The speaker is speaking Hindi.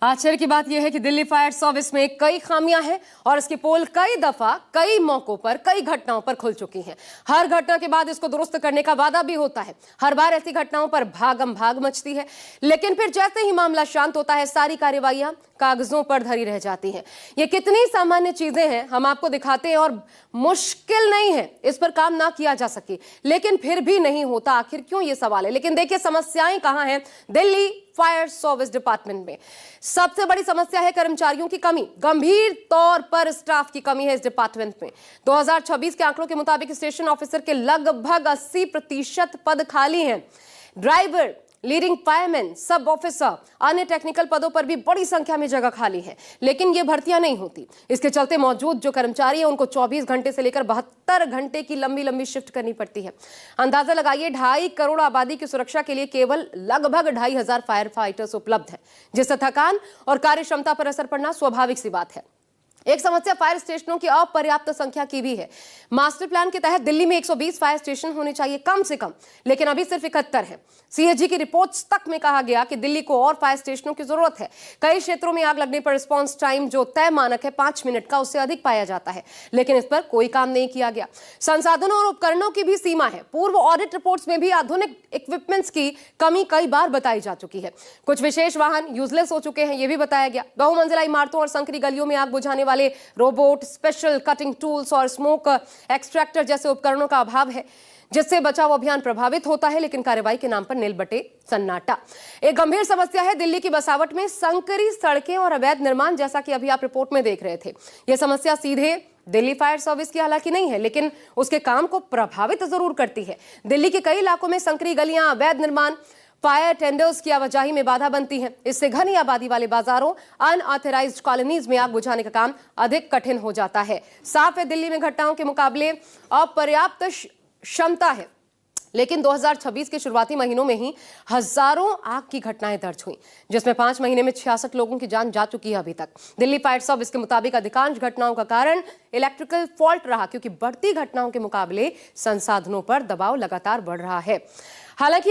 आश्चर्य की बात यह है कि दिल्ली फायर सर्विस में कई खामियां हैं और इसकी पोल कई दफा कई मौकों पर कई घटनाओं पर खुल चुकी हैं। हर घटना के बाद इसको दुरुस्त करने का वादा भी होता है। हर बार ऐसी घटनाओं पर भागम भाग मचती है, लेकिन फिर जैसे ही मामला शांत होता है सारी कार्यवाहियां कागजों पर धरी रह जाती हैं। ये कितनी सामान्य चीजें हैं हम आपको दिखाते हैं और मुश्किल नहीं है इस पर काम ना किया जा सके, लेकिन फिर भी नहीं होता। आखिर क्यों, ये सवाल है। लेकिन देखिए समस्याएं कहां हैं दिल्ली फायर सर्विस डिपार्टमेंट में। सबसे बड़ी समस्या है कर्मचारियों की कमी। गंभीर तौर पर स्टाफ की कमी है इस डिपार्टमेंट में। 2026 के आंकड़ों के मुताबिक स्टेशन ऑफिसर के लगभग 80% पद खाली हैं। ड्राइवर, लीडिंग फायरमैन, सब ऑफिसर, अन्य टेक्निकल पदों पर भी बड़ी संख्या में जगह खाली है, लेकिन ये भर्तियां नहीं होती। इसके चलते मौजूद जो कर्मचारी है उनको 24 घंटे से लेकर 72 घंटे की लंबी लंबी शिफ्ट करनी पड़ती है। अंदाजा लगाइए, 2.5 करोड़ आबादी की सुरक्षा के लिए केवल लगभग 2,500 फायर फाइटर्स उपलब्ध हैं, जिससे थकान और कार्य क्षमता पर असर पड़ना स्वाभाविक सी बात है। एक समस्या फायर स्टेशनों की अपर्याप्त संख्या की भी है। मास्टर प्लान के तहत दिल्ली में 120 फायर स्टेशन होने चाहिए कम से कम, लेकिन अभी सिर्फ 71 है। सीएजी की रिपोर्ट्स तक में कहा गया कि दिल्ली को और फायर स्टेशनों की जरूरत है। कई क्षेत्रों में आग लगने पर रिस्पांस टाइम जो तय मानक है 5 मिनट का, उससे अधिक पाया जाता है, लेकिन इस पर कोई काम नहीं किया गया। संसाधनों और उपकरणों की भी सीमा है। पूर्व ऑडिट रिपोर्ट्स में भी आधुनिक इक्विपमेंट्स की कमी कई बार बताई जा चुकी है। कुछ विशेष वाहन यूजलेस हो चुके हैं, यह भी बताया गया। बहुमंजिला इमारतों और संकरी गलियों में आग बुझाने वाले रोबोट, स्पेशल कटिंग टूल्स और स्मोक एक्सट्रैक्टर जैसे उपकरणों का अभाव है, जिससे बचाव अभियान प्रभावित होता है, लेकिन कार्रवाई के नाम पर नीलबटे सन्नाटा। एक गंभीर समस्या है दिल्ली की बसावट में संकरी सड़कें और अवैध निर्माण, जैसा कि अभी आप रिपोर्ट में देख रहे थे। यह समस्या सीधे दिल्ली फायर सर्विस की हालांकि नहीं है, लेकिन उसके काम को प्रभावित जरूर करती है। दिल्ली के कई इलाकों में संकरी गलियां, अवैध निर्माण, फायर टेंडर्स की आवाजाही में बाधा बनती है। इससे घनी आबादी वाले बाजारों, अनऑथराइज्ड कॉलोनीज में आग बुझाने का काम अधिक कठिन हो जाता है। साफ है, दिल्ली में घटनाओं के मुकाबले अपर्याप्त क्षमता है, लेकिन 2026 के शुरुआती महीनों में ही हजारों आग की घटनाएं दर्ज हुई, जिसमें 5 महीने में 66 लोगों की जान जा चुकी है अभी तक। दिल्ली फायर सर्विस के मुताबिक अधिकांश घटनाओं का कारण इलेक्ट्रिकल फॉल्ट रहा, क्योंकि बढ़ती घटनाओं के मुकाबले संसाधनों पर दबाव लगातार बढ़ रहा है। हालांकि